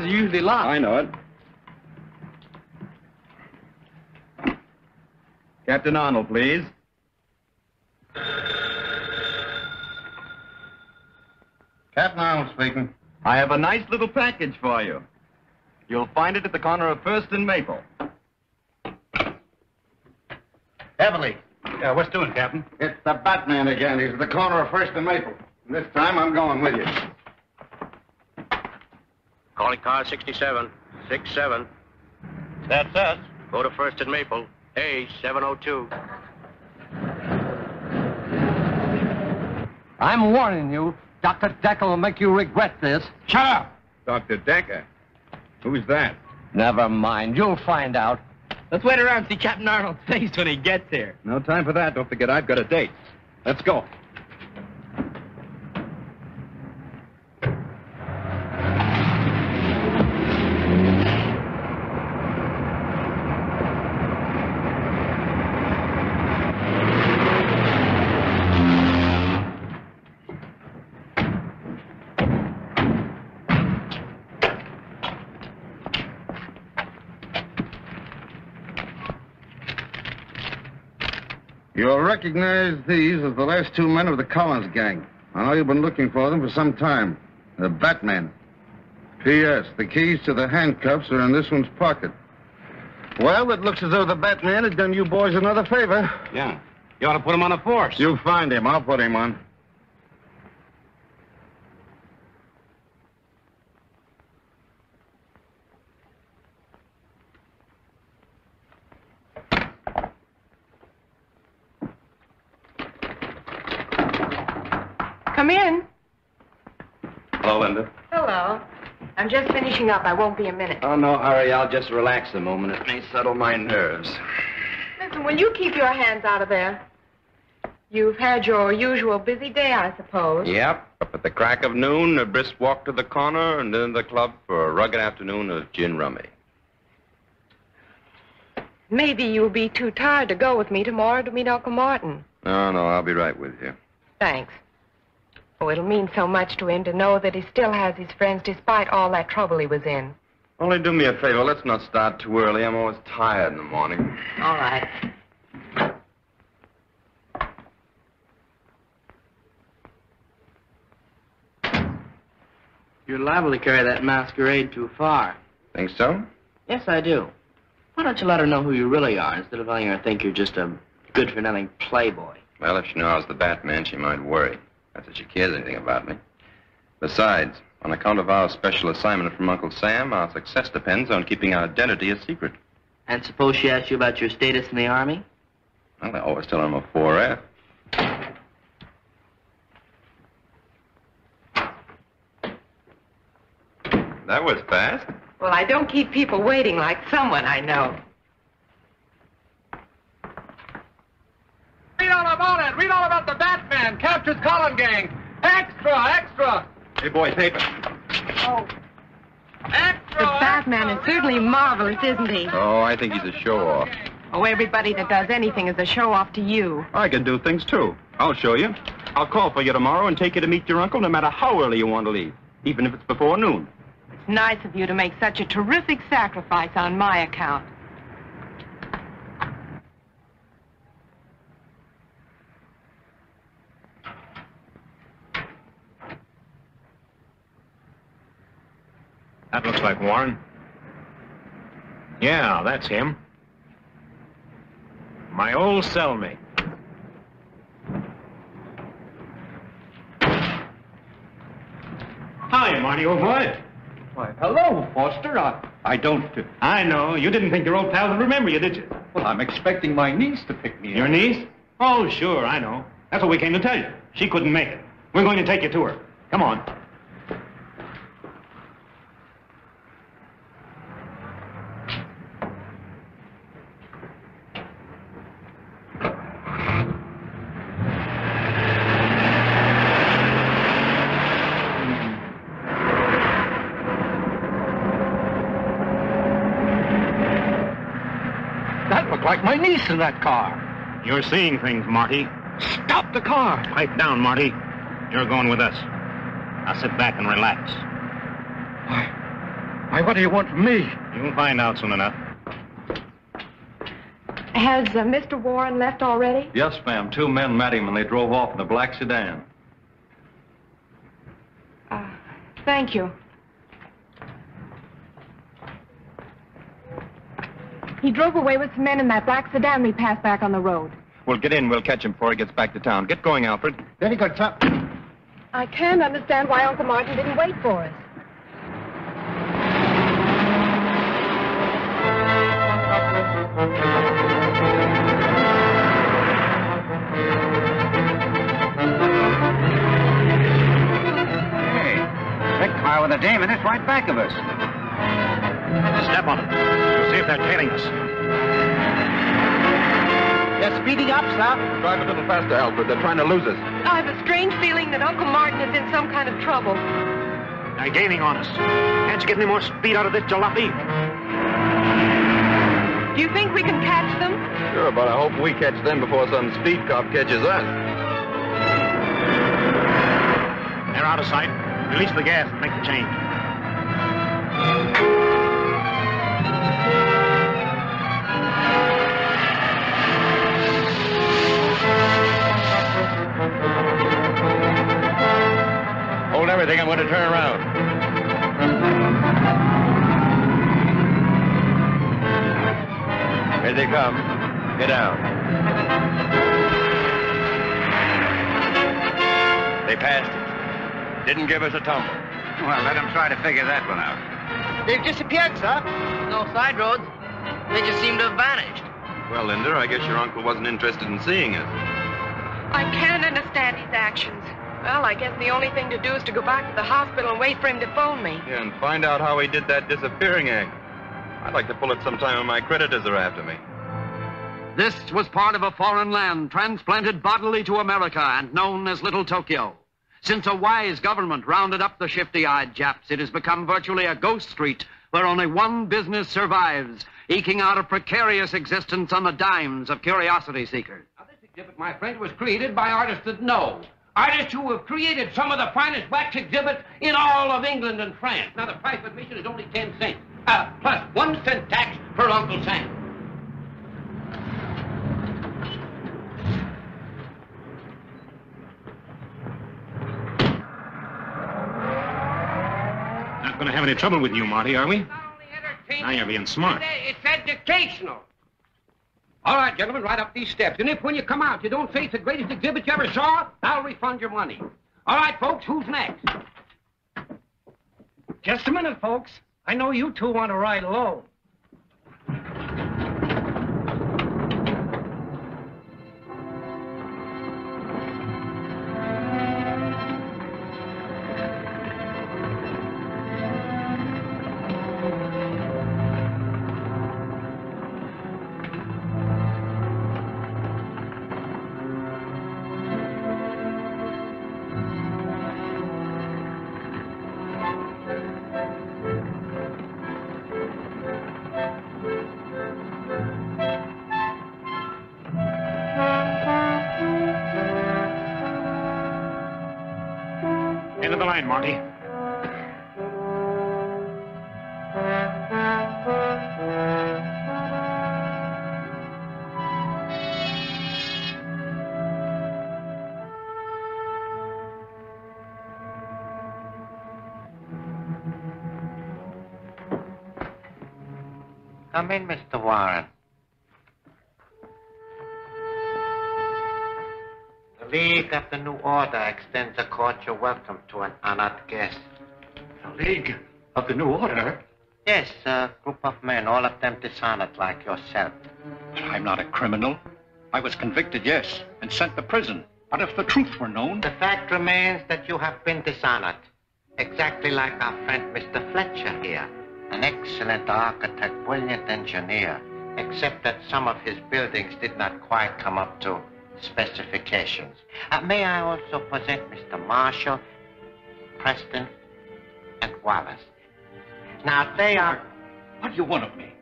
are usually locked. I know it. Captain Arnold, please. Captain Arnold speaking. I have a nice little package for you. You'll find it at the corner of First and Maple. Heavily. Yeah, what's doing, Captain? It's the Batman again. He's at the corner of First and Maple. And this time I'm going with you. Calling car 67. 67. That's us. Go to First and Maple. Hey, 702. I'm warning you. Dr. Decker will make you regret this. Shut up! Dr. Decker? Who's that? Never mind. You'll find out. Let's wait around and see Captain Arnold's face when he gets here. No time for that. Don't forget, I've got a date. Let's go. You'll recognize these as the last two men of the Collins gang. I know you've been looking for them for some time. The Batman. P.S. The keys to the handcuffs are in this one's pocket. Well, it looks as though the Batman has done you boys another favor. Yeah. You ought to put him on a force. You find him. I'll put him on. Come in. Hello, Linda. Hello. I'm just finishing up. I won't be a minute. Oh, no hurry. I'll just relax a moment. It may settle my nerves. Listen, will you keep your hands out of there? You've had your usual busy day, I suppose. Yep. Up at the crack of noon, a brisk walk to the corner, and then the club for a rugged afternoon of gin rummy. Maybe you'll be too tired to go with me tomorrow to meet Uncle Martin. No, I'll be right with you. Thanks. Oh, it'll mean so much to him to know that he still has his friends despite all that trouble he was in. Only do me a favor. Let's not start too early. I'm always tired in the morning. All right. You're liable to carry that masquerade too far. Think so? Yes, I do. Why don't you let her know who you really are instead of letting her think you're just a good-for-nothing playboy? Well, if she knew I was the Batman, she might worry. Not that she cares anything about me. Besides, on account of our special assignment from Uncle Sam, our success depends on keeping our identity a secret. And suppose she asked you about your status in the Army? Well, I always tell her I'm a 4F. That was fast. Well, I don't keep people waiting like someone I know. Read all about it. Read all about the Batman. Captures Collin gang. Extra, extra. Hey, boy, paper. Oh. Extra. The Batman is certainly marvelous, isn't he? Oh, I think he's a show-off. Oh, everybody that does anything is a show-off to you. I can do things, too. I'll show you. I'll call for you tomorrow and take you to meet your uncle no matter how early you want to leave, even if it's before noon. It's nice of you to make such a terrific sacrifice on my account. That looks like Warren. Yeah, that's him. My old cellmate. Hi, Marty, old boy. Why, hello, Foster. I don't... I know. You didn't think your old pal would remember you, did you? Well, I'm expecting my niece to pick me up. Your niece? Oh, sure, I know. That's what we came to tell you. She couldn't make it. We're going to take you to her. Come on. Like my niece in that car. You're seeing things, Marty. Stop the car. Pipe down, Marty. You're going with us. Now sit back and relax. Why, what do you want from me? You'll find out soon enough. Has Mr. Warren left already? Yes, ma'am. 2 men met him and they drove off in a black sedan. Thank you. He drove away with some men in that black sedan we passed back on the road. Well, get in. We'll catch him before he gets back to town. Get going, Alfred. Very good, sir. I can't understand why Uncle Martin didn't wait for us. Big car with a dame in it right back of us. Step on it. We'll see if they're tailing us. They're speeding up, sir. Drive a little faster, Alfred. They're trying to lose us. I have a strange feeling that Uncle Martin is in some kind of trouble. They're gaining on us. Can't you get any more speed out of this jalopy? Do you think we can catch them? Sure, but I hope we catch them before some speed cop catches us. They're out of sight. Release the gas and make the change. Hold everything. I'm going to turn around. Here they come. Get down. They passed it. Didn't give us a tumble. Well, let them try to figure that one out. They've disappeared, sir. No side roads. They just seem to have vanished. Well, Linda, I guess your uncle wasn't interested in seeing us. I can't understand his actions. Well, I guess the only thing to do is to go back to the hospital and wait for him to phone me. Yeah, and find out how he did that disappearing act. I'd like to pull it sometime when my creditors are after me. This was part of a foreign land transplanted bodily to America and known as Little Tokyo. Since a wise government rounded up the shifty-eyed Japs, it has become virtually a ghost street where only one business survives, eking out a precarious existence on the dimes of curiosity seekers. Now, this exhibit, my friend, was created by artists that know. Artists who have created some of the finest wax exhibits in all of England and France. Now, the price of admission is only 10 cents, plus 1 cent tax per Uncle Sam. Not going to have any trouble with you, Marty, are we? Not only entertaining, Now you're being smart. It's educational. All right, gentlemen, right up these steps. And if when you come out you don't say it's the greatest exhibit you ever saw, I'll refund your money. All right, folks, who's next? Just a minute, folks. I know you two want to ride low. End of the line, Marty. Come in, Mr. Warren. The League of the New Order extends a cordial welcome to an honored guest. The League of the New Order? Yes, a group of men, all of them dishonored like yourself. But I'm not a criminal. I was convicted, yes, and sent to prison. But if the truth were known... The fact remains that you have been dishonored. Exactly like our friend Mr. Fletcher here. An excellent architect, brilliant engineer, except that some of his buildings did not quite come up to specifications. May I also present Mr. Marshall, Preston, and Wallace. Now, they are... What do you want of me?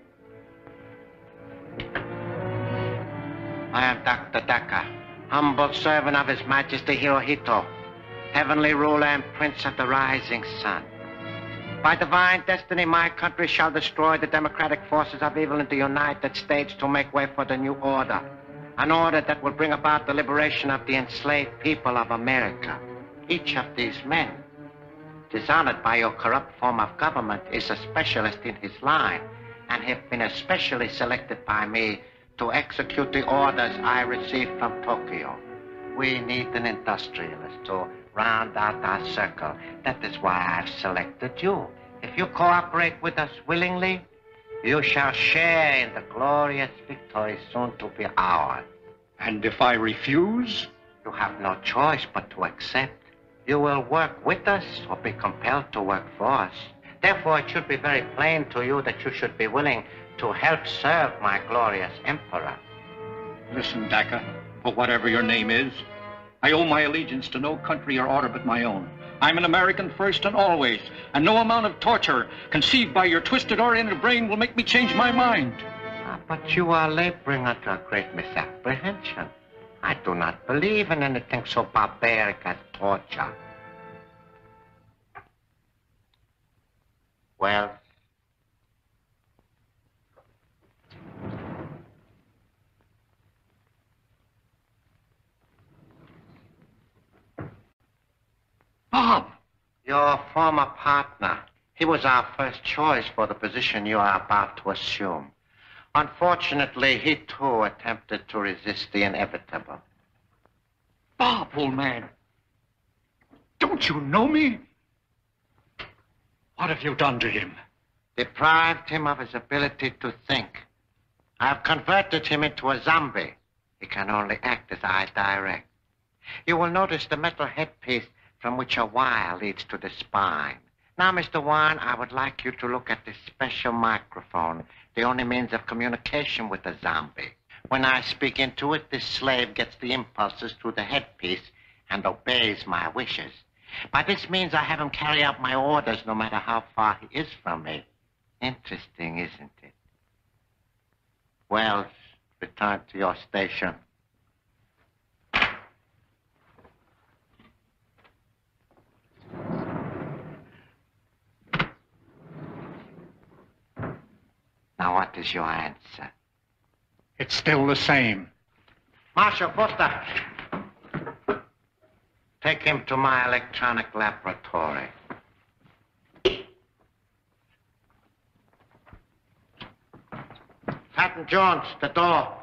I am Dr. Decker, humble servant of His Majesty Hirohito, heavenly ruler and prince of the rising sun. By divine destiny, my country shall destroy the democratic forces of evil in the United States to make way for the new order. An order that will bring about the liberation of the enslaved people of America. Each of these men, dishonored by your corrupt form of government, is a specialist in his line and have been especially selected by me to execute the orders I received from Tokyo. We need an industrialist to round out our circle. That is why I've selected you. If you cooperate with us willingly, you shall share in the glorious victory soon to be ours. And if I refuse? You have no choice but to accept. You will work with us or be compelled to work for us. Therefore, it should be very plain to you that you should be willing to help serve my glorious emperor. Listen, Dacca, for whatever your name is, I owe my allegiance to no country or order but my own. I'm an American first and always, and no amount of torture conceived by your twisted oriented brain will make me change my mind. But you are laboring under a great misapprehension. I do not believe in anything so barbaric as torture. Well, Bob! Your former partner. He was our first choice for the position you are about to assume. Unfortunately, he too attempted to resist the inevitable. Bob, old man. Don't you know me? What have you done to him? Deprived him of his ability to think. I have converted him into a zombie. He can only act as I direct. You will notice the metal headpiece from which a wire leads to the spine. Now, Mr. Warren, I would like you to look at this special microphone, the only means of communication with the zombie. When I speak into it, this slave gets the impulses through the headpiece and obeys my wishes. By this means, I have him carry out my orders no matter how far he is from me. Interesting, isn't it? Wells, return to your station. Now, what is your answer? It's still the same. Marshal Foster, take him to my electronic laboratory. Patton Jones, the door.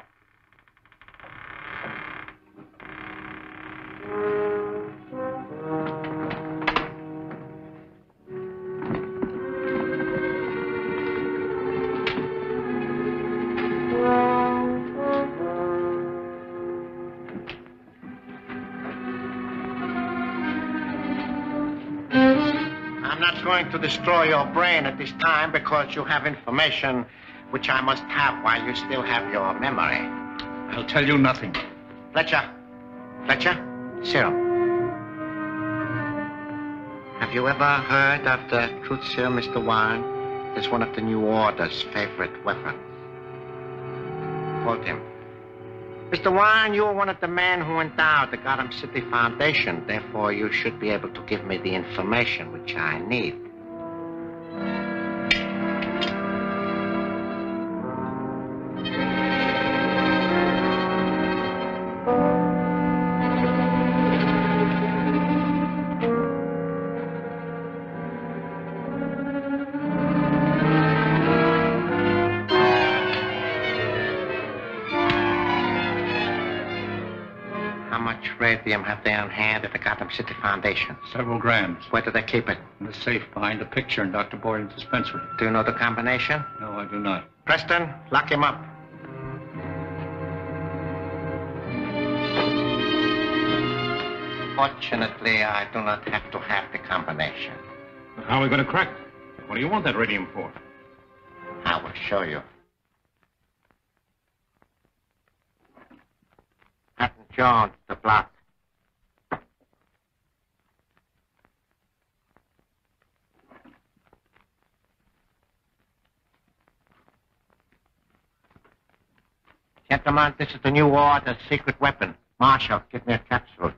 I'm not going to destroy your brain at this time because you have information which I must have while you still have your memory. I'll tell you nothing. Fletcher, serum. Have you ever heard of the truth serum, Mr. Warren? It's one of the New Order's favorite weapons. Quote him. Mr. Warren, you are one of the men who endowed the Gotham City Foundation. Therefore, you should be able to give me the information which I need. Radium have they on hand at the Gotham City Foundation? Several grams. Where do they keep it? In the safe behind a picture in Dr. Boylan's dispensary. Do you know the combination? No, I do not. Preston, lock him up. Fortunately, I do not have to have the combination. How are we going to crack it? What do you want that radium for? I will show you. Patton Jones, the block. Gentlemen, this is the New Order's secret weapon. Marshal, give me a capsule.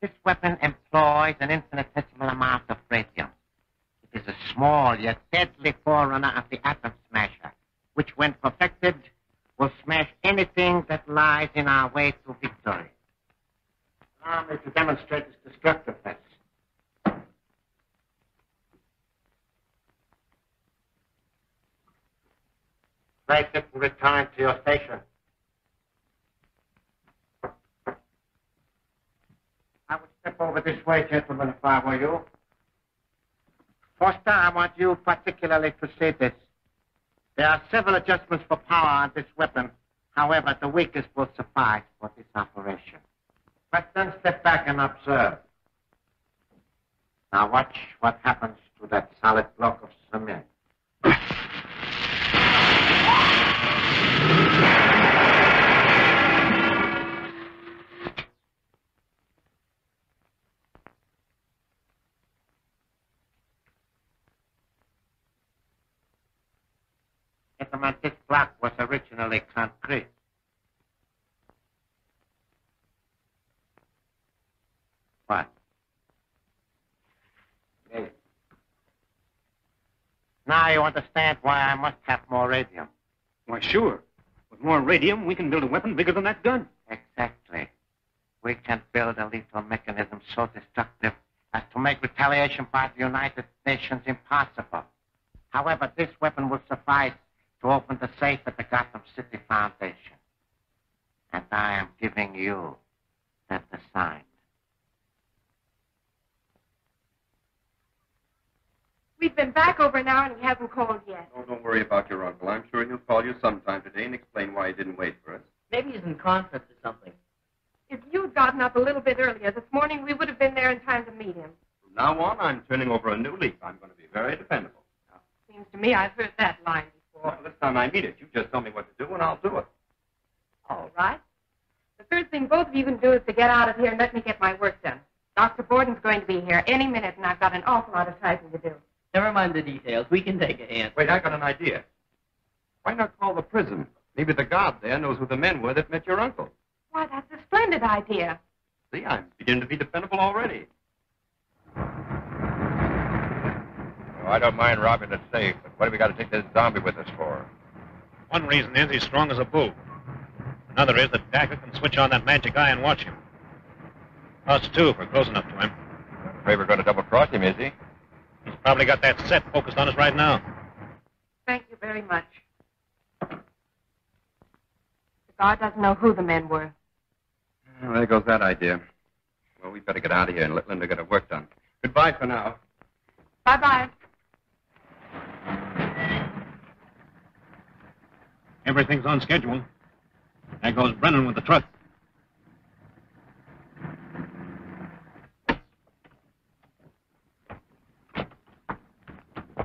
This weapon employs contains an infinitesimal amount of radium. It is a small yet deadly forerunner of the atom smasher, which, when perfected, will smash anything that lies in our way to victory. Allow me to demonstrate its destructiveness. Place it and return to your station. I would step over this way, gentlemen, if I were you. Foster, I want you particularly to see this. There are several adjustments for power on this weapon. However, the weakest will suffice for this operation. Preston, step back and observe. Now watch what happens to that solid block of cement. Gentlemen, this block was originally concrete. What? Yes. Now you understand why I must have more radium. Why, sure. With more radium, we can build a weapon bigger than that gun. Exactly. We can build a lethal mechanism so destructive as to make retaliation by the United Nations impossible. However, this weapon will suffice to open the safe at the Gotham City Foundation. And I am giving you that assignment. We've been back over an hour and he hasn't called yet. Oh, don't worry about your uncle. I'm sure he'll call you sometime today and explain why he didn't wait for us. Maybe he's in conference or something. If you'd gotten up a little bit earlier this morning, we would have been there in time to meet him. From now on, I'm turning over a new leaf. I'm going to be very dependable. Seems to me I've heard that line before. Well, this time I mean it. You just tell me what to do and I'll do it. All right. The first thing both of you can do is to get out of here and let me get my work done. Dr. Borden's going to be here any minute, and I've got an awful lot of typing to do. Never mind the details. We can take a hand. Wait, I got an idea. Why not call the prison? Maybe the guard there knows who the men were that met your uncle. Why, that's a splendid idea. See, I'm beginning to be dependable already. I don't mind robbing the safe, but what have we got to take this zombie with us for? One reason is he's strong as a bull. Another is that Dacker can switch on that magic eye and watch him. Us, too, if we're close enough to him. I'm afraid we're going to double-cross him, is he? He's probably got that set focused on us right now. Thank you very much. The guard doesn't know who the men were. Well, there goes that idea. Well, we better get out of here and let Linda get her work done. Goodbye for now. Bye-bye. Everything's on schedule. There goes Brennan with the truck.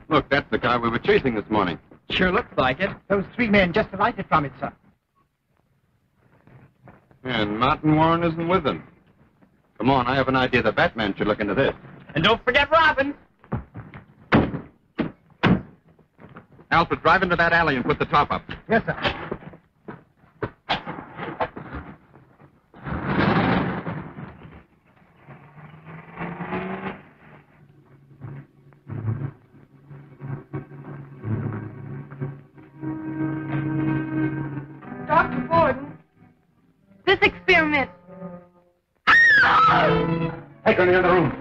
Look, that's the car we were chasing this morning. Sure looks like it. Those three men just alighted from it, sir. And Martin Warren isn't with them. Come on, I have an idea the Batman should look into this. And don't forget Robbins. Alfred, drive into that alley and put the top up. Yes, sir. Dr. Borden, this experiment... Take her in the other room.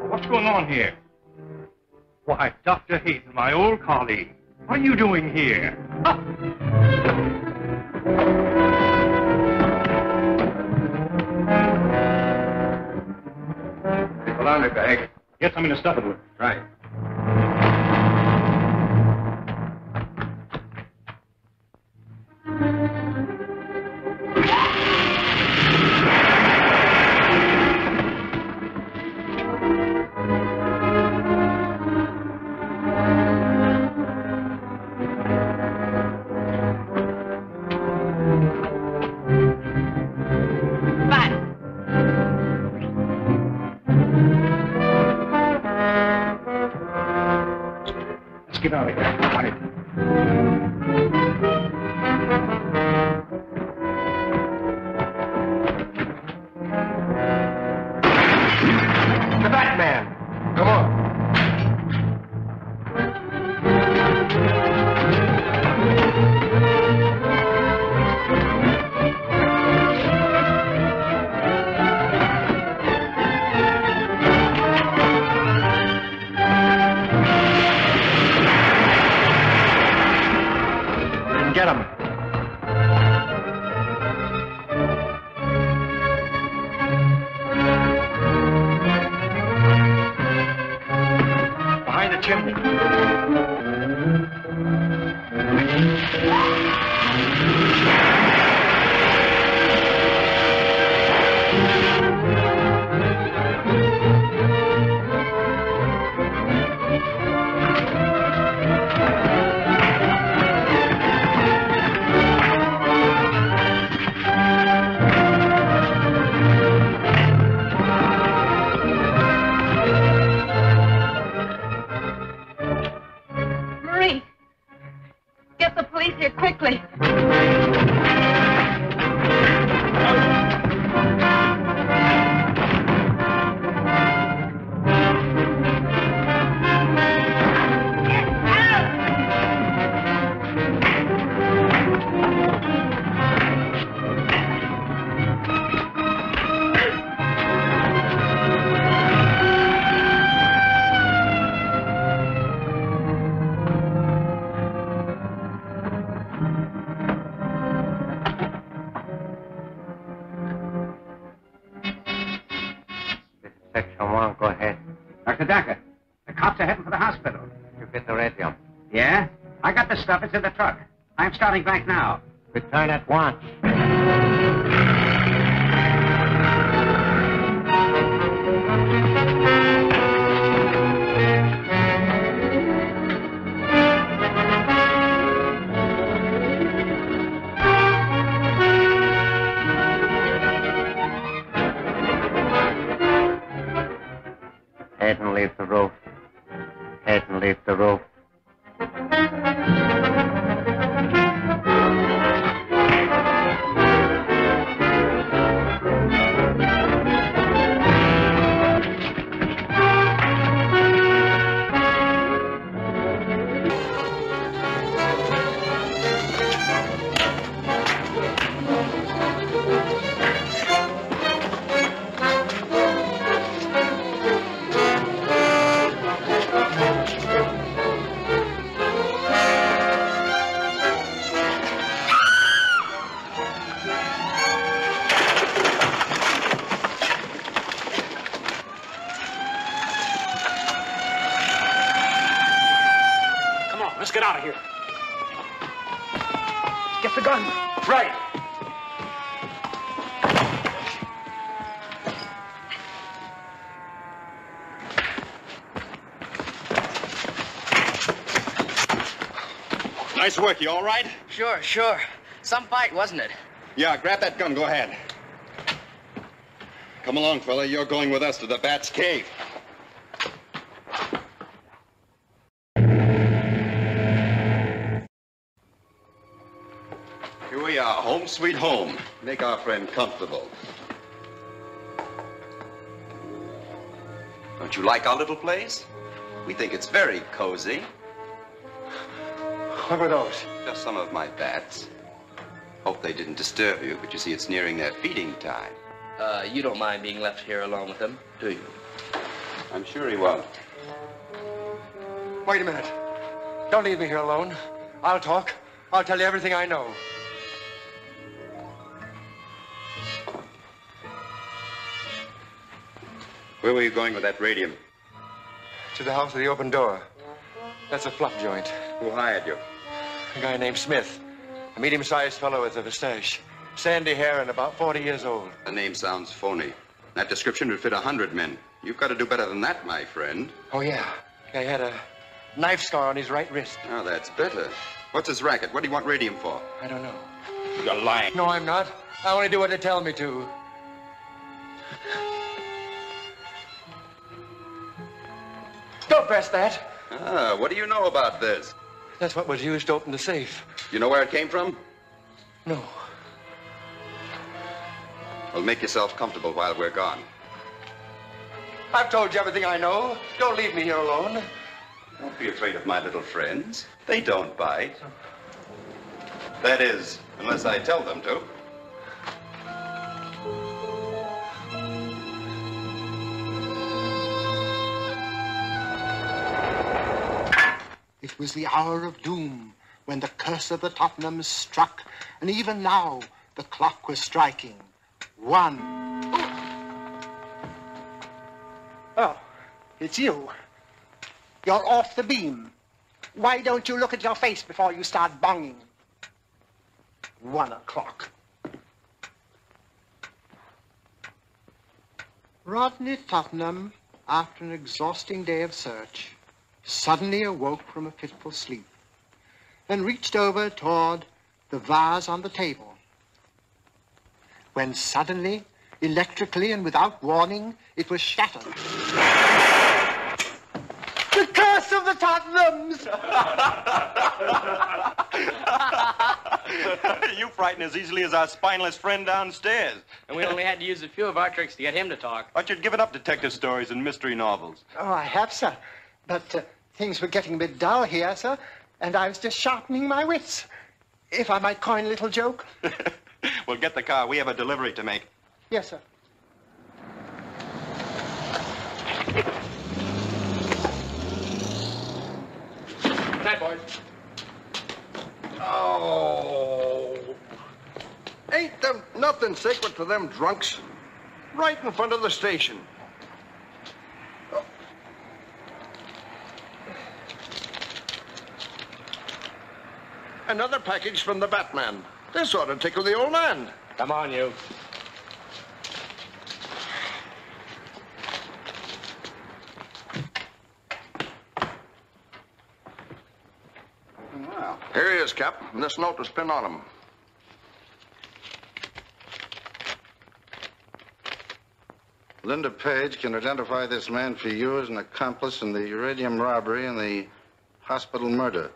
What's going on here? Why, Dr. Hayden, my old colleague. What are you doing here? People on it, bag. Get something to stuff it with. Right. Dr. Dacker. The cops are heading for the hospital. You get the radio. Yeah? I got the stuff. It's in the truck. I'm starting back now. Return at once. Head and leave the roof. Head and leave the roof. Let's get out of here. Get the gun. Right. Nice work. You all right? Sure. Some fight, wasn't it? Yeah, grab that gun. Go ahead. Come along, fella. You're going with us to the Bat's cave. Here we are, home sweet home. Make our friend comfortable. Don't you like our little place? We think it's very cozy. What were those? Just some of my bats. Hope they didn't disturb you, but you see it's nearing their feeding time. You don't mind being left here alone with them, do you? I'm sure he won't. Wait a minute. Don't leave me here alone. I'll talk. I'll tell you everything I know. Where were you going with that radium? To the house with the open door. That's a flop joint. Who hired you? A guy named Smith. A medium-sized fellow with a mustache. Sandy hair and about 40 years old. The name sounds phony. That description would fit 100 men. You've got to do better than that, my friend. Oh, yeah. Guy had a knife scar on his right wrist. Oh, that's better. What's his racket? What do you want radium for? I don't know. You're lying. No, I'm not. I only do what they tell me to. Don't press that. Ah, what do you know about this? That's what was used to open the safe. You know where it came from? No. Well, make yourself comfortable while we're gone. I've told you everything I know. Don't leave me here alone. Don't be afraid of my little friends. They don't bite. That is, unless I tell them to. It was the hour of doom when the curse of the Tottenhams struck, and even now the clock was striking. 1. Oh, it's you. You're off the beam. Why don't you look at your face before you start bonging? 1 o'clock. Rodney Tottenham, after an exhausting day of search, suddenly awoke from a fitful sleep and reached over toward the vase on the table, when suddenly, electrically and without warning, it was shattered. The curse of the Tottenhams! You frighten as easily as our spineless friend downstairs. And we only had to use a few of our tricks to get him to talk. Aren't you given up detective stories and mystery novels? Oh, I have, sir. But things were getting a bit dull here, sir, and I was just sharpening my wits. If I might coin a little joke. Well, get the car. We have a delivery to make. Yes, sir. Good night, boys. Oh. Ain't there nothing sacred to them drunks? Right in front of the station. another package from the Batman. This ought to tickle the old man. Come on, you. Well, here he is, Cap. And this note was pinned on him. Linda Page can identify this man for you as an accomplice in the uranium robbery and the hospital murder.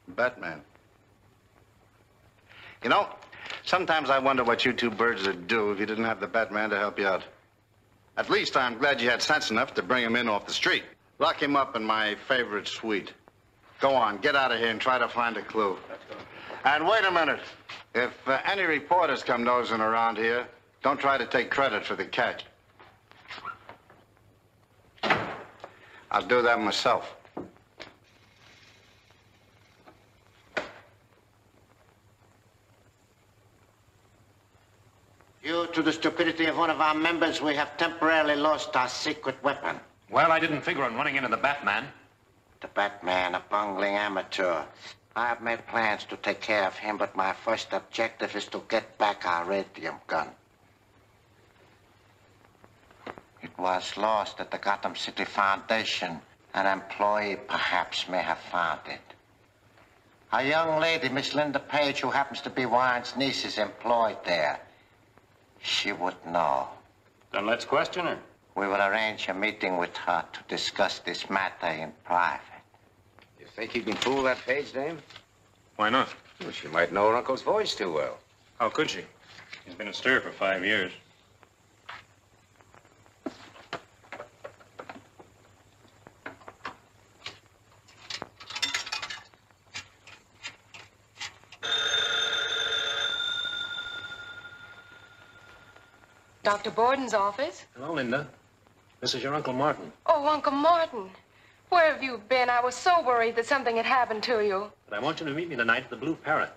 Batman. You know, sometimes I wonder what you two birds would do if you didn't have the Batman to help you out. At least I'm glad you had sense enough to bring him in off the street. Lock him up in my favorite suite. Go on, get out of here and try to find a clue. Let's go. And wait a minute. If any reporters come nosing around here, don't try to take credit for the catch. I'll do that myself. Due to the stupidity of one of our members, we have temporarily lost our secret weapon. Well, I didn't figure on running into the Batman. The Batman, a bungling amateur. I have made plans to take care of him, but my first objective is to get back our radium gun. It was lost at the Gotham City Foundation. An employee perhaps may have found it. A young lady, Miss Linda Page, who happens to be Warren's niece, is employed there. She would know. Then let's question her. We will arrange a meeting with her to discuss this matter in private. You think you can fool that Page dame? Why not? Well, she might know her uncle's voice too well. How could she? He's been in stir for 5 years. Dr. Borden's office? Hello, Linda. This is your Uncle Martin. Oh, Uncle Martin. Where have you been? I was so worried that something had happened to you. But I want you to meet me tonight at the Blue Parrot.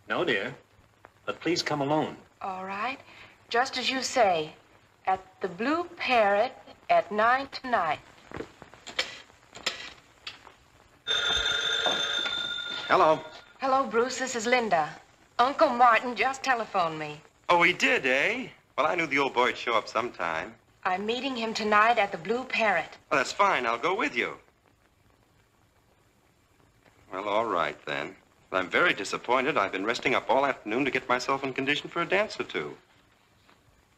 No, dear. But please come alone. All right. Just as you say. At the Blue Parrot at 9 tonight. Hello. Hello, Bruce. This is Linda. Uncle Martin just telephoned me. Oh, he did, eh? Well, I knew the old boy'd show up sometime. I'm meeting him tonight at the Blue Parrot. Well, that's fine. I'll go with you. Well, all right, then. Well, I'm very disappointed. I've been resting up all afternoon to get myself in condition for a dance or two.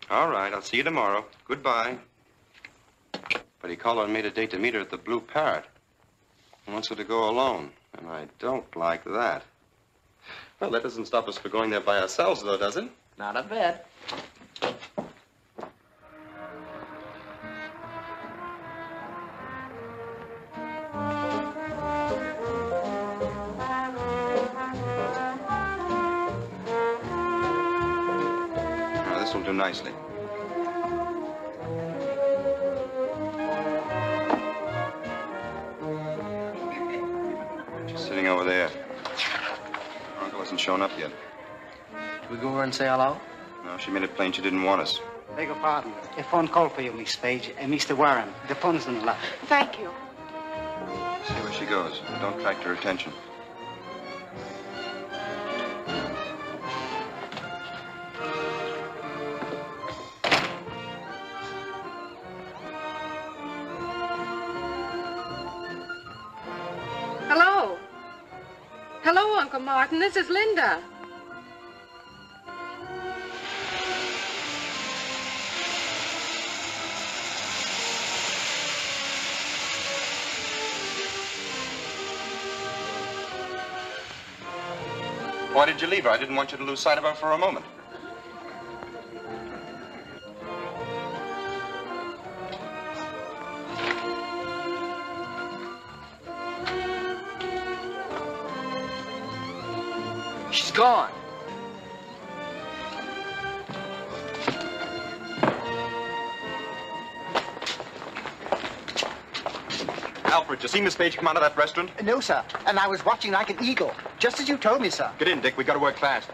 All right, I'll see you tomorrow. Goodbye. But he called on me today to meet her at the Blue Parrot. He wants her to go alone, and I don't like that. Well, that doesn't stop us from going there by ourselves, though, does it? Not a bit. Now, this will do nicely. She's sitting over there. Her uncle hasn't shown up yet. We go over and say hello? No, she made it plain she didn't want us. Beg your pardon. A phone call for you, Miss Page, and Mr. Warren. The phone's on the left. Thank you. See where she goes. Don't attract her attention. Hello. Hello, Uncle Martin. This is Linda. Why did you leave her? I didn't want you to lose sight of her for a moment. She's gone. Alfred, you see Miss Page come out of that restaurant? No, sir. And I was watching like an eagle, just as you told me, sir. Get in, Dick. We got to work fast.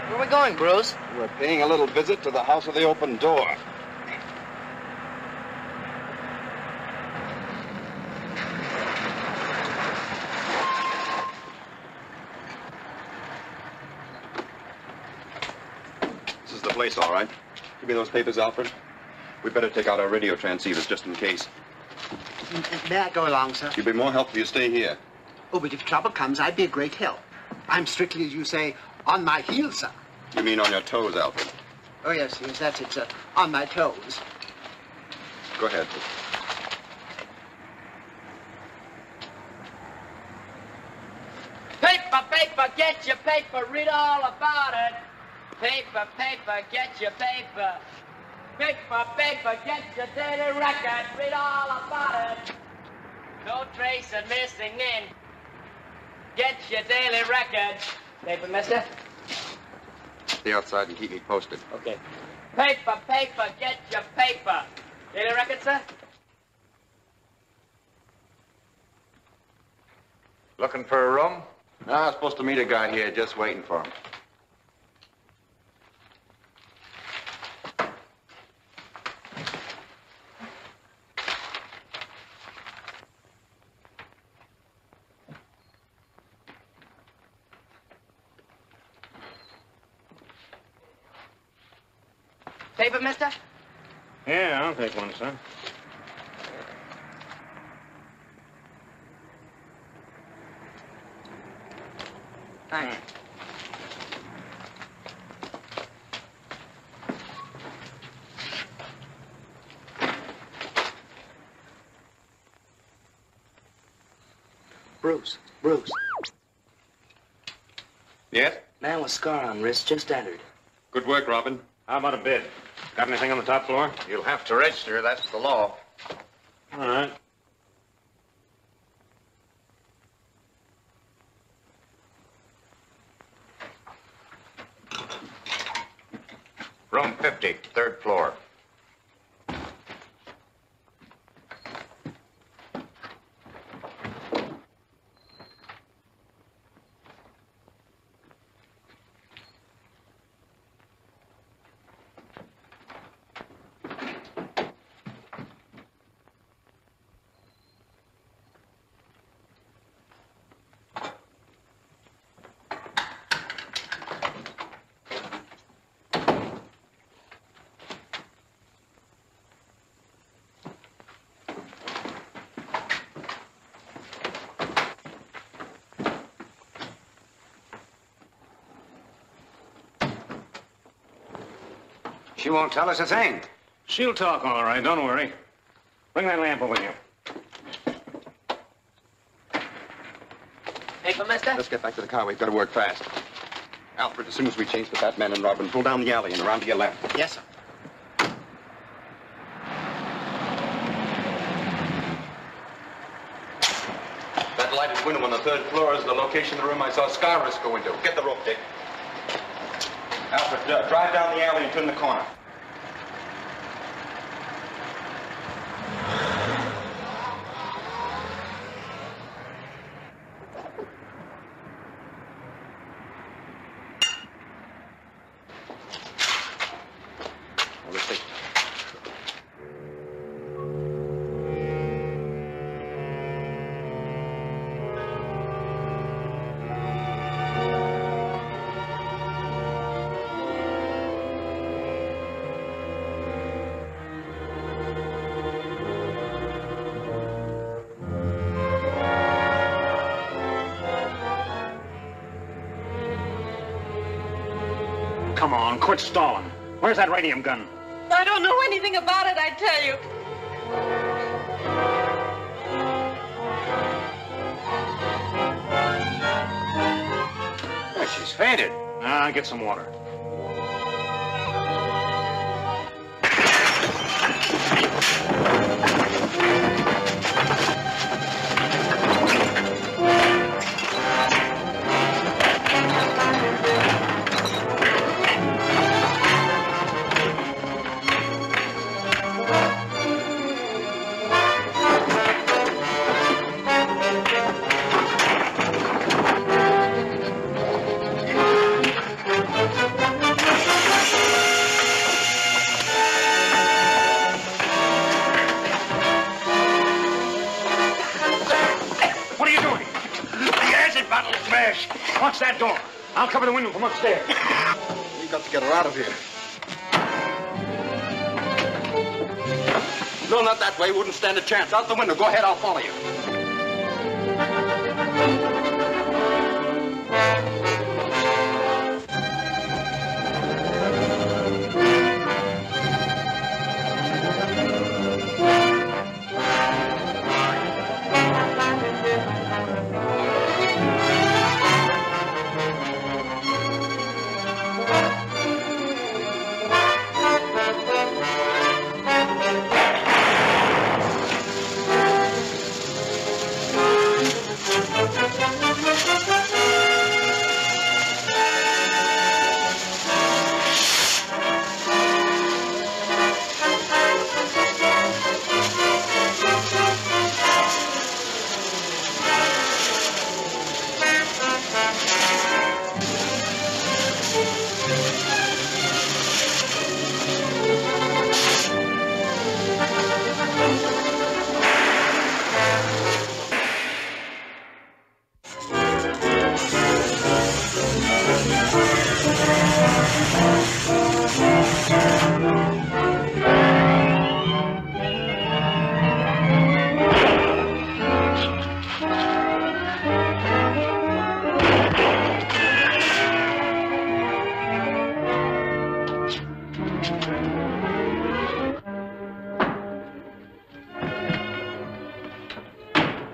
Where are we going? going, Bruce? We're paying a little visit to the House of the Open Door. This is the place, all right. Give me those papers, Alfred. We better take out our radio transceivers just in case. May I go along, sir? You'd be more help if you stay here. Oh, but if trouble comes, I'd be a great help. I'm strictly, as you say, on my heels, sir. You mean on your toes, Alfred? Oh, yes, that's it, sir. On my toes. Go ahead. Paper, paper, get your paper, read all about it. Paper, paper, get your paper. Paper, paper, get your daily record, read all about it. No trace of missing in. Get your daily record. Paper, mister? Stay outside and keep me posted. Okay. Paper, paper, get your paper. Daily record, sir? Looking for a room? No, I was supposed to meet a guy here, just waiting for him. Paper, mister? Yeah, I'll take one, son. Thanks. Bruce. Yes? Man with scar on wrist just entered. Good work, Robin. How about a bid? Got anything on the top floor? You'll have to register. That's the law. All right. Room 50, third floor. She won't tell us a thing. She'll talk, all right. Don't worry. Bring that lamp over here. Paper, mister? Let's get back to the car. We've got to work fast. Alfred, as soon as we change to Batman and Robin, pull down the alley and around to your left. Yes, sir. That lighted window on the third floor is the location of the room I saw Scarris go into. Get the rope, Dick. Alfred, drive down the alley and turn the corner. Now, let's take... Come on, quit stalling. Where's that radium gun? I don't know anything about it, I tell you. Oh, she's fainted. Get some water. Watch that door. I'll cover the window from upstairs. We've got to get her out of here. No, not that way. Wouldn't stand a chance. Out the window. Go ahead. I'll follow you.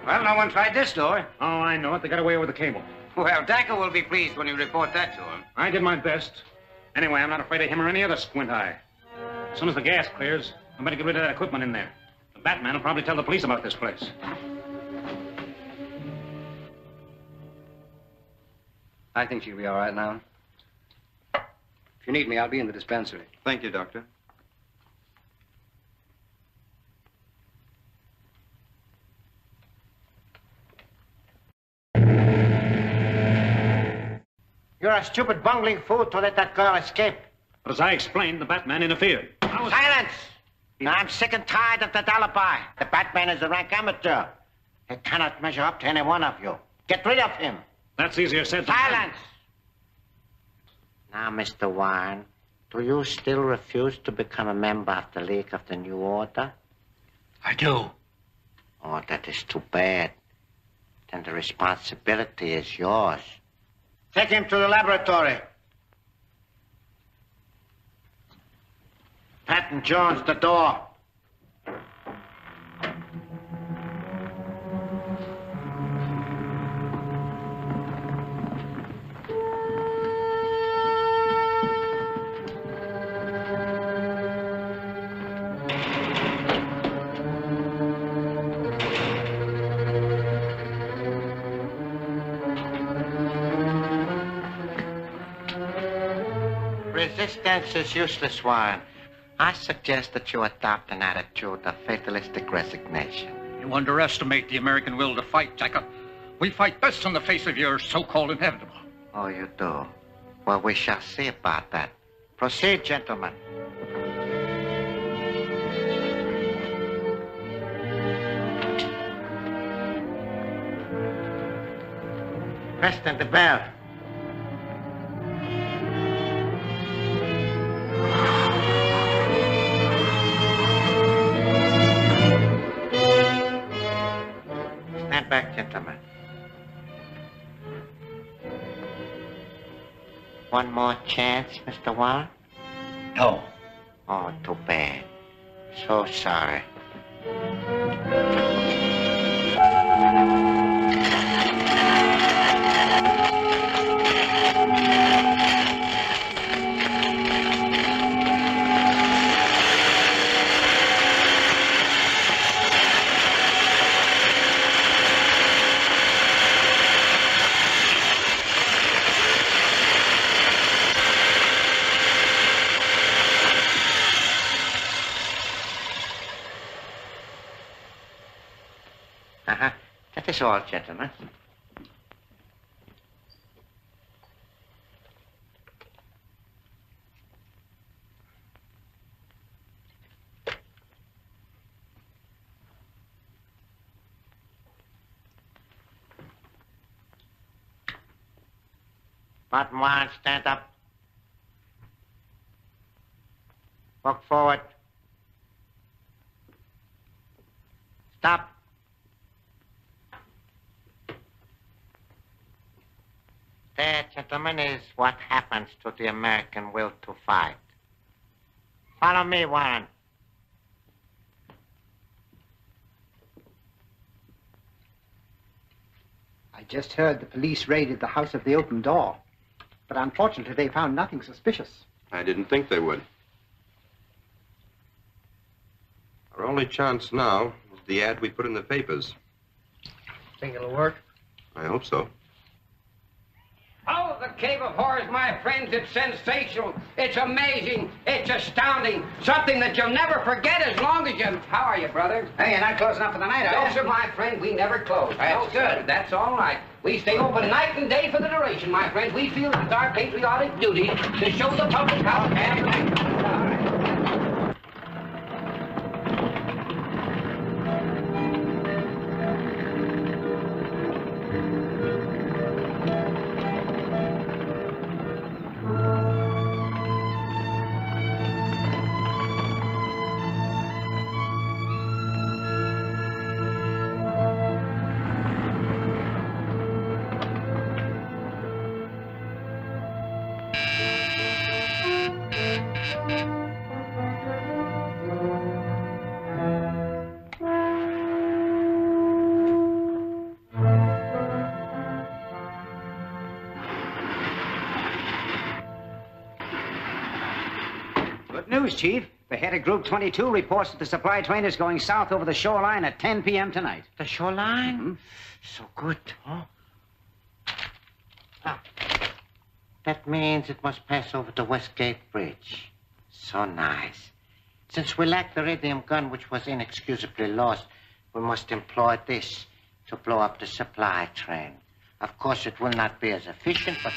Well, no one tried this door. Oh, I know it. They got away with the cable. Well, Dacker will be pleased when you report that to him. I did my best. Anyway, I'm not afraid of him or any other squint eye. As soon as the gas clears, I better get rid of that equipment in there. The Batman will probably tell the police about this place. I think she'll be all right now. If you need me, I'll be in the dispensary. Thank you, Doctor. You're a stupid bungling fool to let that girl escape. But as I explained, the Batman interfered. Silence! Now, I'm sick and tired of that alibi. The Batman is a rank amateur. He cannot measure up to any one of you. Get rid of him. That's easier said than done. Silence! Now, Mr. Warren, do you still refuse to become a member of the League of the New Order? I do. Oh, that is too bad. Then the responsibility is yours. Take him to the laboratory. Patton Jones, the door. Resistance is useless, Warren. I suggest that you adopt an attitude of fatalistic resignation. You underestimate the American will to fight, Jacob. We fight best in the face of your so-called inevitable. Oh, you do? Well, we shall see about that. Proceed, gentlemen. Preston, the bell. Stand back, gentlemen. One more chance, Mr. Warren? No. Oh, too bad. So sorry. That is all, gentlemen. Button one, stand up. Walk forward. Stop. That, gentlemen, is what happens to the American will to fight. Follow me, Warren. I just heard the police raided the house of the open door. But unfortunately, they found nothing suspicious. I didn't think they would. Our only chance now is the ad we put in the papers. Think it'll work? I hope so. Oh, the Cave of Horrors, my friends, it's sensational. It's amazing. It's astounding. Something that you'll never forget as long as you... How are you, brother? Hey, you're not closing up for the night, are No, you? sir, my friend, we never close. That's good. That's all right. We stay open night and day for the duration, my friends. We feel it's our patriotic duty to show the public how to act. All right. Good news, Chief. The head of Group 22 reports that the supply train is going south over the shoreline at 10 p.m. tonight. The shoreline? So good, huh? Ah. That means it must pass over the Westgate Bridge. So nice. Since we lack the radium gun, which was inexcusably lost, we must employ this to blow up the supply train. Of course, it will not be as efficient, but...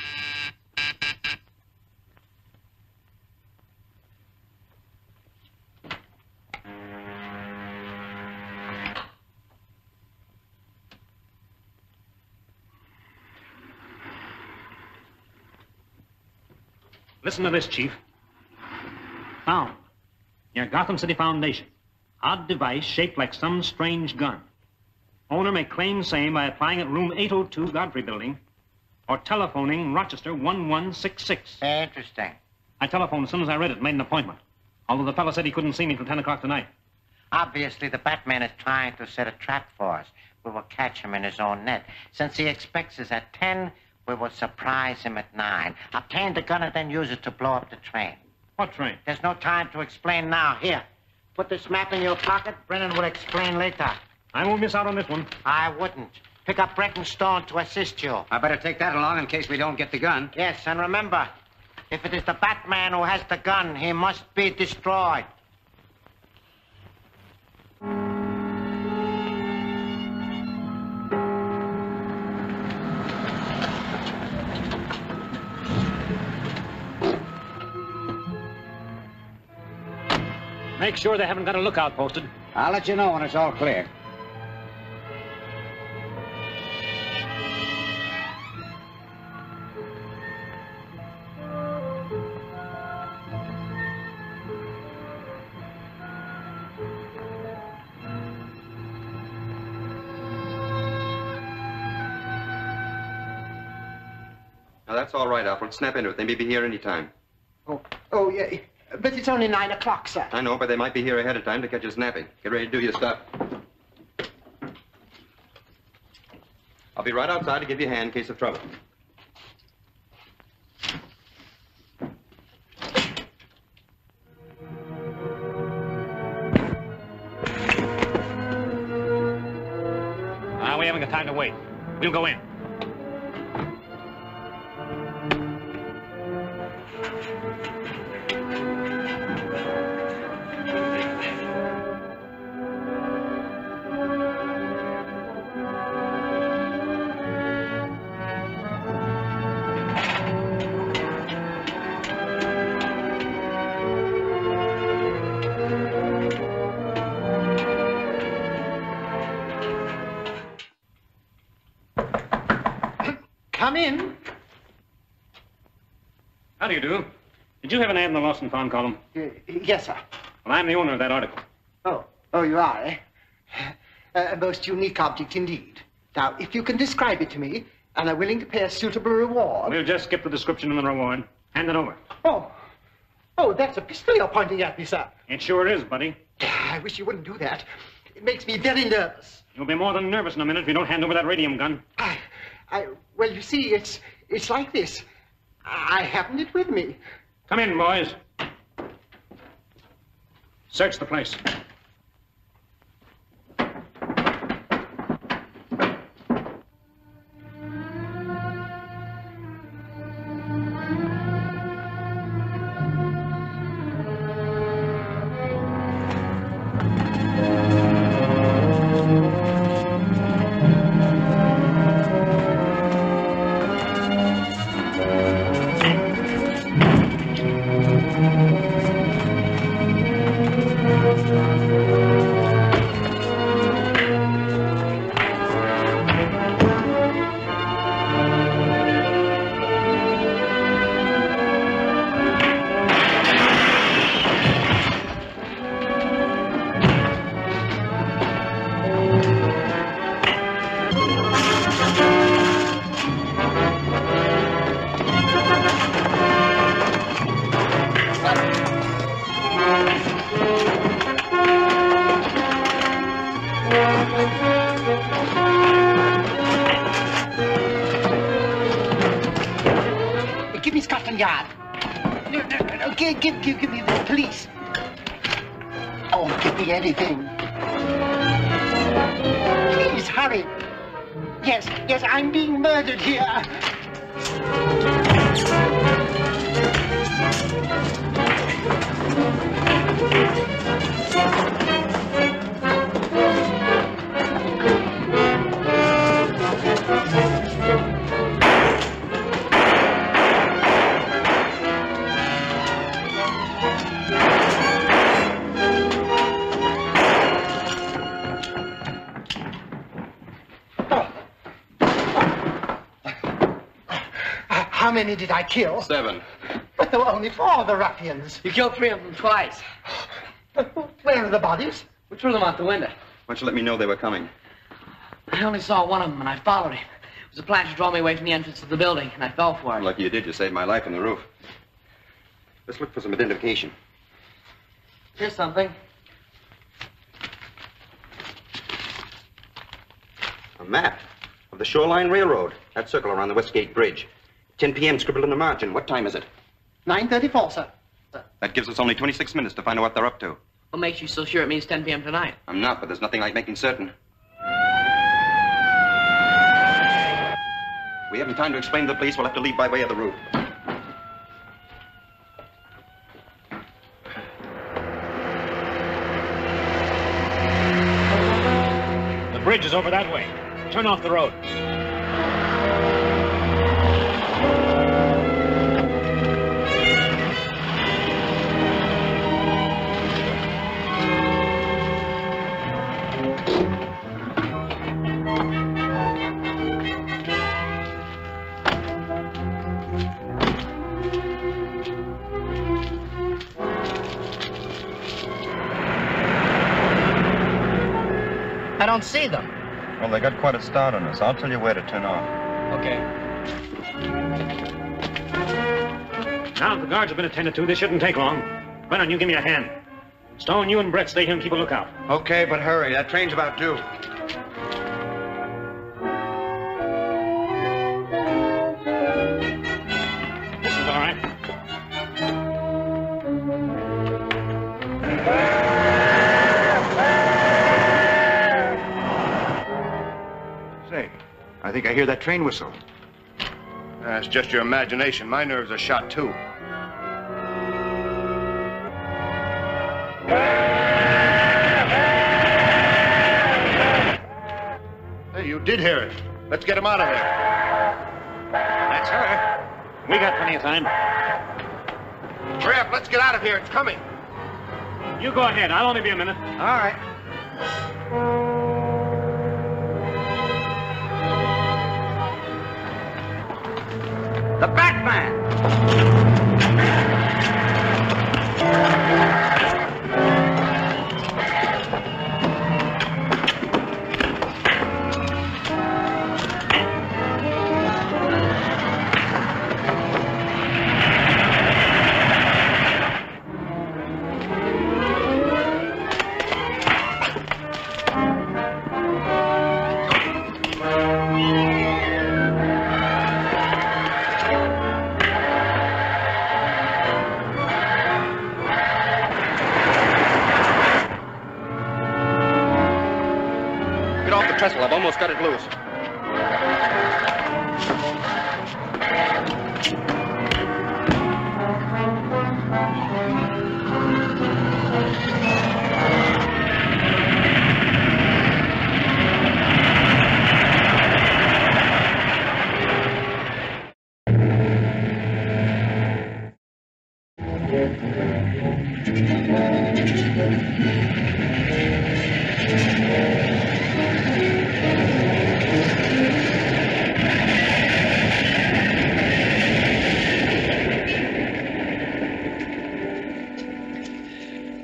Listen to this, Chief. Found. Near Gotham City Foundation. Odd device shaped like some strange gun. Owner may claim same by applying at room 802 Godfrey Building or telephoning Rochester 1166. Interesting. I telephoned as soon as I read it and made an appointment. Although the fellow said he couldn't see me till 10 o'clock tonight. Obviously, the Batman is trying to set a trap for us. We will catch him in his own net. Since he expects us at 10, we will surprise him at 9. Obtain the gun and then use it to blow up the train. What train? There's no time to explain now. Here, put this map in your pocket. Brennan will explain later. I won't miss out on this one. I wouldn't. Pick up Brett and Stone to assist you. I better take that along in case we don't get the gun. Yes, and remember, if it is the Batman who has the gun, he must be destroyed. Make sure they haven't got a lookout posted. I'll let you know when it's all clear. Now, that's all right, Alfred. Snap into it. They may be here any time. Oh, yeah. But it's only 9 o'clock, sir. I know, but they might be here ahead of time to catch us napping. Get ready to do your stuff. I'll be right outside to give you a hand in case of trouble. We haven't got time to wait. We'll go in. Come in. do you do? Did you have an ad in the Lost and Found column? Yes, sir. Well, I'm the owner of that article. Oh, you are, eh? A most unique object indeed. Now, if you can describe it to me, and are willing to pay a suitable reward... We'll just skip the description and the reward. Hand it over. Oh, that's a pistol you're pointing at me, sir. It sure is, buddy. I wish you wouldn't do that. It makes me very nervous. You'll be more than nervous in a minute if you don't hand over that radium gun. Well, you see, it's like this. I haven't it with me. Come in, boys. Search the place. Give me Scotland Yard. No, give me the police. Oh, give me anything. Please, hurry. Yes, I'm being murdered here. How many did I kill? 7. But there were only 4 of the ruffians. You killed 3 of them twice. Where are the bodies? We threw them out the window. Why don't you let me know they were coming? I only saw one of them, and I followed him. It was a plan to draw me away from the entrance of the building, and I fell for it. Lucky you did. You saved my life on the roof. Let's look for some identification. Here's something. A map of the Shoreline Railroad. That circle around the Westgate Bridge. 10 p.m. scribbled in the margin. What time is it? 9:34, sir. That gives us only 26 minutes to find out what they're up to. What makes you so sure it means 10 p.m. tonight? I'm not, but there's nothing like making certain. We haven't time to explain to the police. We'll have to leave by way of the roof. The bridge is over that way. Turn off the road. I don't see them. Well, they got quite a start on us. I'll tell you where to turn off. Okay. Now that the guards have been attended to, this shouldn't take long. Why don't you give me a hand? Stone, you and Brett stay here and keep a lookout. Okay, but hurry. That train's about due. This is all right. Say, I think I hear that train whistle. That's just your imagination. My nerves are shot, too. Hey, you did hear it. Let's get him out of here. That's her. We got plenty of time. Hurry up, let's get out of here. It's coming. You go ahead. I'll only be a minute. All right. The Batman! trestle. I've almost got it loose.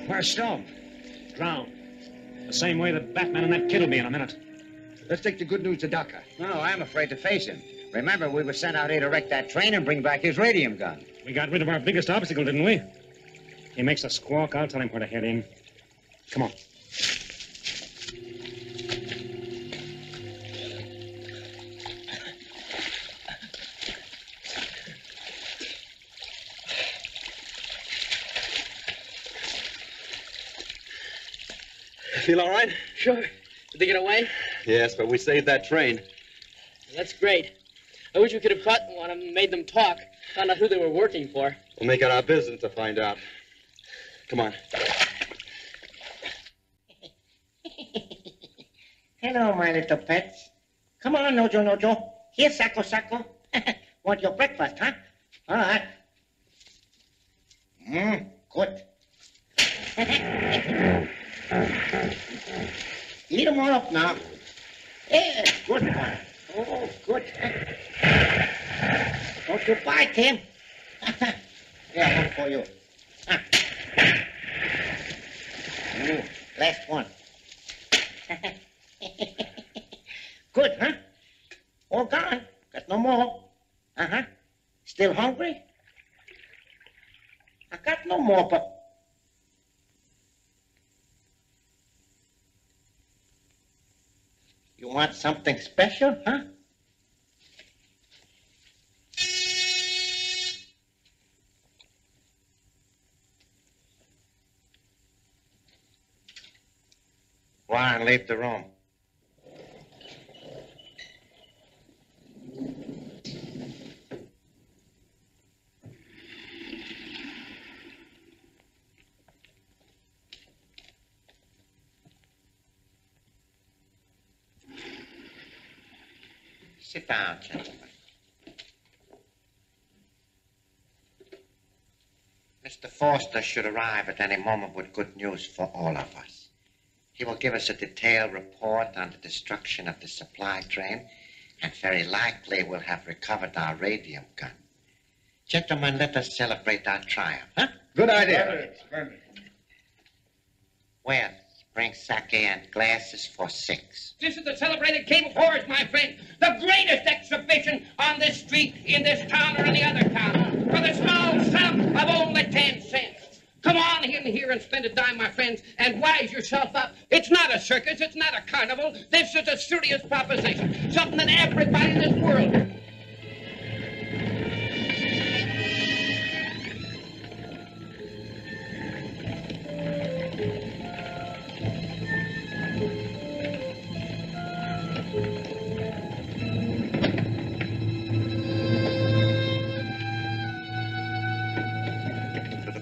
Where's Stone? Drowned. The same way that Batman and that kid will be in a minute. Let's take the good news to Doctor. No, I'm afraid to face him. Remember, we were sent out here to wreck that train and bring back his radium gun. We got rid of our biggest obstacle, didn't we? He makes a squawk. I'll tell him where to head in. Come on. Feel all right? Sure. Did they get away? Yes, but we saved that train. That's great. I wish we could have caught one of them and made them talk. Found out who they were working for. We'll make it our business to find out. Come on. Hello, my little pets. Come on, Nojo. Here, Sacco. Want your breakfast, huh? All right. Good. Eat them all up now. Yeah, good one. Oh, good. Don't you bite him. Yeah, one for you. Last one. Good, huh? All gone. Got no more. Uh-huh. Still hungry? I got no more, but... You want something special, huh? Go on, leave the room. Sit down, gentlemen. Mr. Foster should arrive at any moment with good news for all of us. He will give us a detailed report on the destruction of the supply train, and very likely we'll have recovered our radium gun. Gentlemen, let us celebrate our triumph, huh? Good idea. Well, bring sake and glasses for 6. This is the celebrated Cave of Horrors, my friend. The greatest exhibition on this street, in this town, or any other town. For the small sum of only 10 cents. Come on in here and spend a dime, my friends, and wise yourself up. It's not a circus. It's not a carnival. This is a serious proposition. Something that everybody in this world...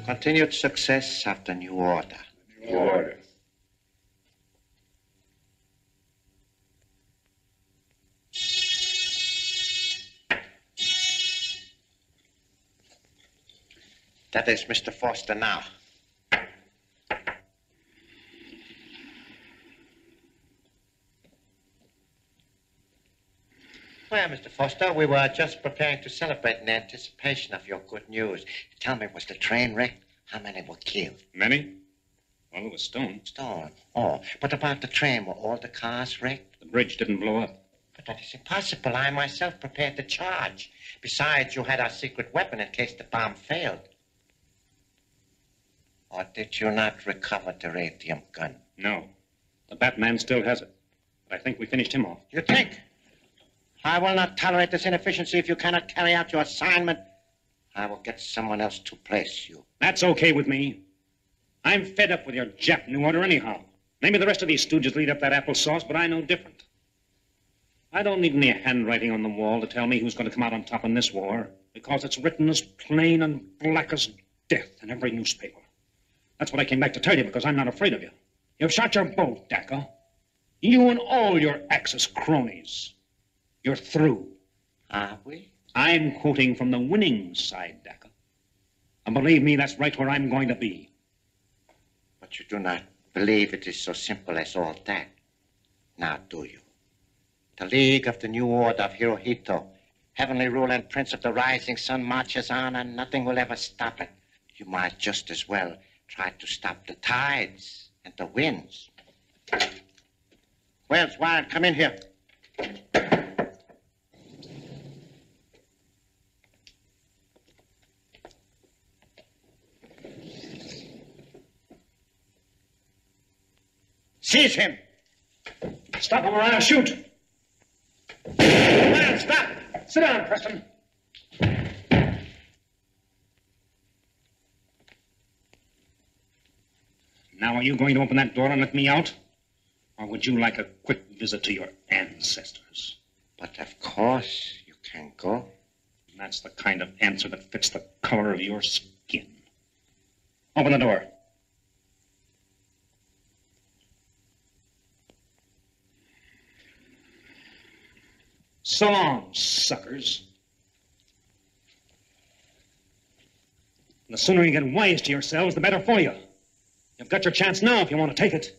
Continued success of the new order. New order. That is Mr. Foster now. Well, Mr. Foster, we were just preparing to celebrate in anticipation of your good news. Tell me, was the train wrecked? How many were killed? Many? Well, it was Stone. Stone? Oh, but about the train, were all the cars wrecked? The bridge didn't blow up. But that is impossible. I myself prepared to charge. Besides, you had our secret weapon in case the bomb failed. Or did you not recover the radium gun? No. The Batman still has it. But I think we finished him off. You think? I will not tolerate this inefficiency if you cannot carry out your assignment. I will get someone else to place you. That's okay with me. I'm fed up with your Jap New Order anyhow. Maybe the rest of these stooges lead up that applesauce, but I know different. I don't need any handwriting on the wall to tell me who's going to come out on top in this war, because it's written as plain and black as death in every newspaper. That's what I came back to tell you, because I'm not afraid of you. You've shot your bolt, Dacca. You and all your Axis cronies. You're through. Are we? I'm quoting from the winning side, Dacca. And believe me, that's right where I'm going to be. But you do not believe it is so simple as all that. Now, do you? The League of the New Order of Hirohito, heavenly ruler and prince of the rising sun, marches on and nothing will ever stop it. You might just as well try to stop the tides and the winds. Wells, Warren, come in here. Seize him! Stop him or I'll shoot. Man, stop! Sit down, Preston. Now, are you going to open that door and let me out? Or would you like a quick visit to your ancestors? But of course you can go. And that's the kind of answer that fits the color of your skin. Open the door. So long, suckers. And the sooner you get wise to yourselves, the better for you. You've got your chance now if you want to take it.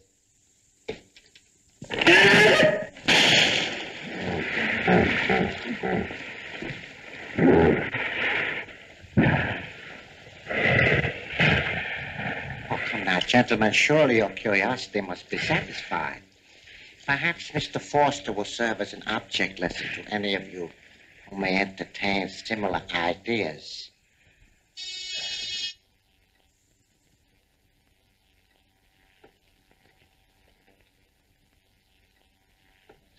Oh, come now, gentlemen. Surely your curiosity must be satisfied. Perhaps Mr. Forster will serve as an object lesson to any of you who may entertain similar ideas.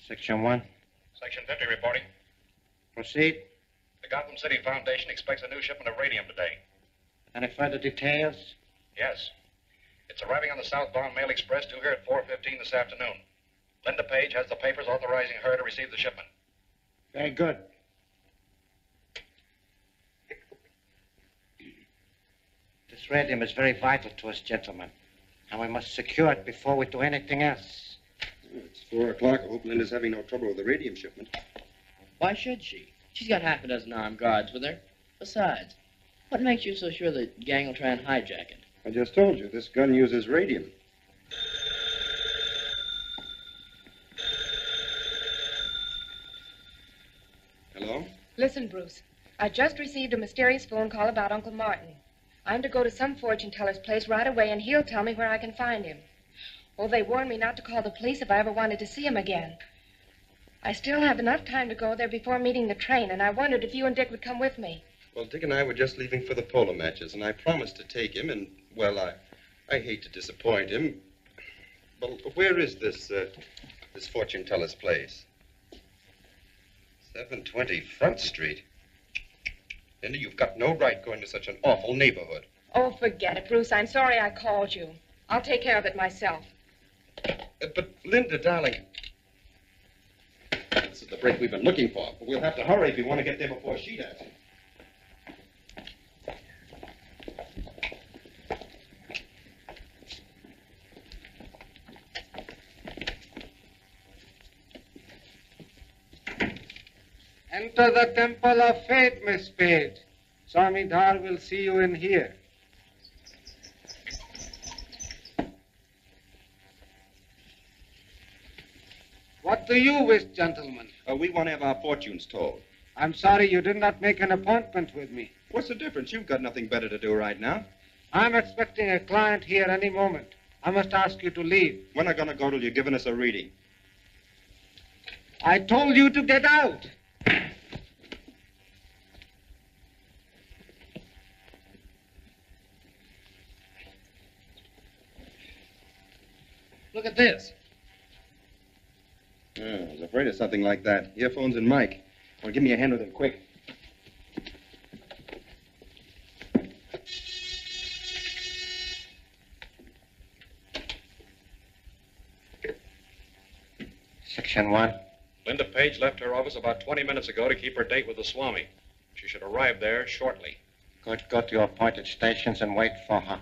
Section 1. Section 50 reporting. Proceed. The Gotham City Foundation expects a new shipment of radium today. Any further details? Yes. It's arriving on the southbound Mail Express due here at 4:15 this afternoon. Linda Page has the papers authorizing her to receive the shipment. Very good. This radium is very vital to us, gentlemen, and we must secure it before we do anything else. It's 4 o'clock. I hope Linda's having no trouble with the radium shipment. Why should she? She's got half a dozen armed guards with her. Besides, what makes you so sure the gang will try and hijack it? I just told you, this gun uses radium. Hello? Listen, Bruce. I just received a mysterious phone call about Uncle Martin. I'm to go to some fortune teller's place right away, and he'll tell me where I can find him. Oh, they warned me not to call the police if I ever wanted to see him again. I still have enough time to go there before meeting the train, and I wondered if you and Dick would come with me. Well, Dick and I were just leaving for the polo matches, and I promised to take him, and, well, I hate to disappoint him. Well, where is this fortune teller's place? 720 Front Street. Linda, you've got no right going to such an awful neighborhood. Oh, forget it, Bruce. I'm sorry I called you. I'll take care of it myself. But, Linda, darling, this is the break we've been looking for. But we'll have to hurry if we want to get there before she does. Enter the temple of faith, Miss Page. Swami Dhar will see you in here. What do you wish, gentlemen? We want to have our fortunes told. I'm sorry you did not make an appointment with me. What's the difference? You've got nothing better to do right now. I'm expecting a client here any moment. I must ask you to leave. We're not going to go till you've given us a reading. I told you to get out. Look at this. I was afraid of something like that. Earphones and mic. Well, give me a hand with them, quick. Section 1. Linda Page left her office about 20 minutes ago to keep her date with the Swami. She should arrive there shortly. Good. Go to your appointed stations and wait for her.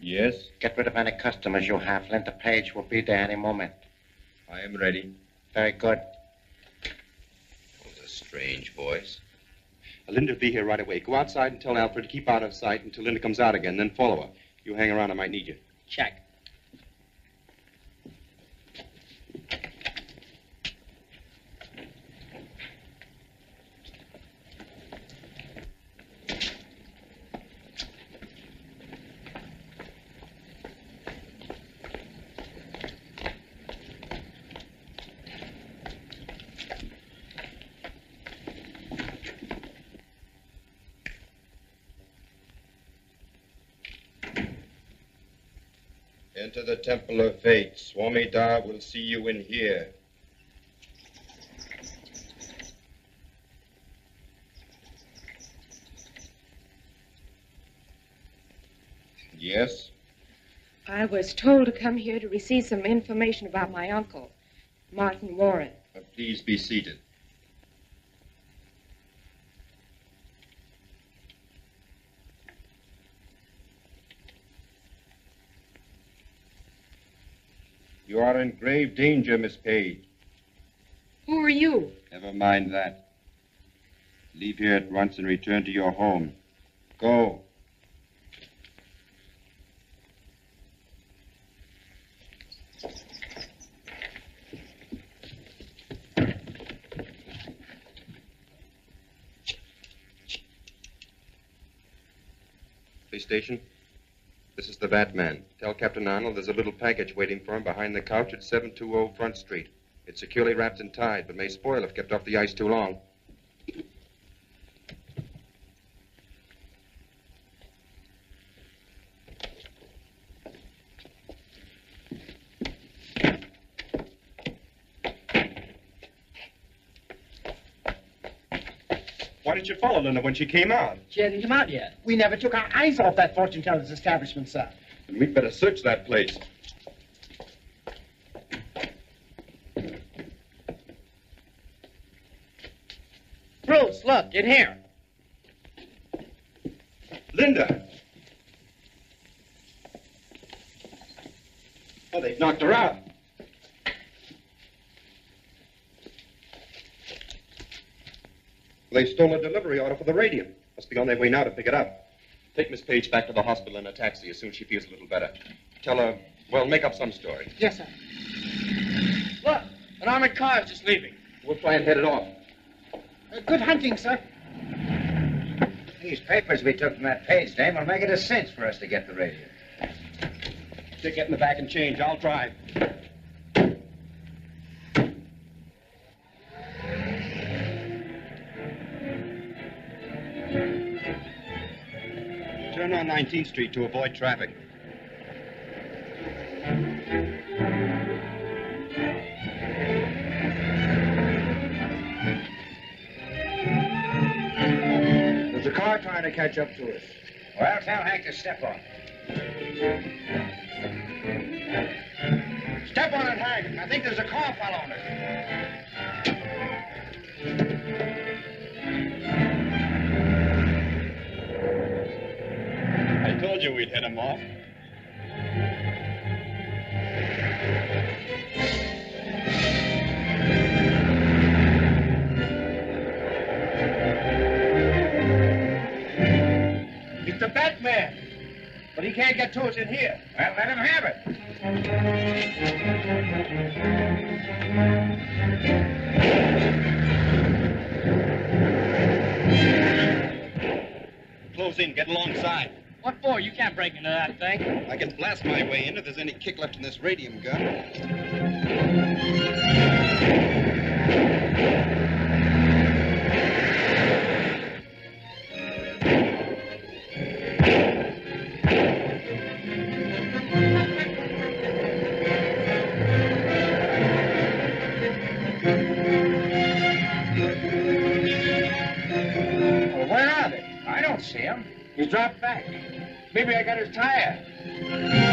Yes? Get rid of any customers you have. Linda Page will be there any moment. I am ready. Very good. Those are strange voice. Linda will be here right away. Go outside and tell Alfred to keep out of sight until Linda comes out again, then follow her. You hang around, I might need you. Check. Enter the Temple of Fate. Swami Da will see you in here. Yes? I was told to come here to receive some information about my uncle, Martin Warren. Please be seated. You are in grave danger, Miss Page. Who are you? Never mind that. Leave here at once and return to your home. Go. Police station. This is the Batman. Tell Captain Arnold there's a little package waiting for him behind the couch at 720 Front Street. It's securely wrapped and tied, but may spoil if kept off the ice too long. Why didn't you follow Linda when she came out? She hasn't come out yet. We never took our eyes off that fortune teller's establishment, sir. Then we'd better search that place. Bruce, look, in here. Linda! Oh, they've knocked her out. They stole a delivery order for the radium. Must be on their way now to pick it up. Take Miss Page back to the hospital in a taxi as soon as she feels a little better. Tell her, well, make up some story. Yes, sir. Look, an armored car is just leaving. We'll try and head it off. Good hunting, sir. These papers we took from that Page dame will make it a cinch for us to get the radio. Dick, get in the back and change. I'll drive. Turn on 19th Street to avoid traffic. There's a car trying to catch up to us. Well, tell Hank to step on. Step on it, Hank. I think there's a car following us. I told you we'd hit him off. It's the Batman. But he can't get to us in here. Well, let him have it. Close in, get alongside. What for? You can't break into that thing. I can blast my way in if there's any kick left in this radium gun. don't see him. He's dropped back. Maybe I got his tire.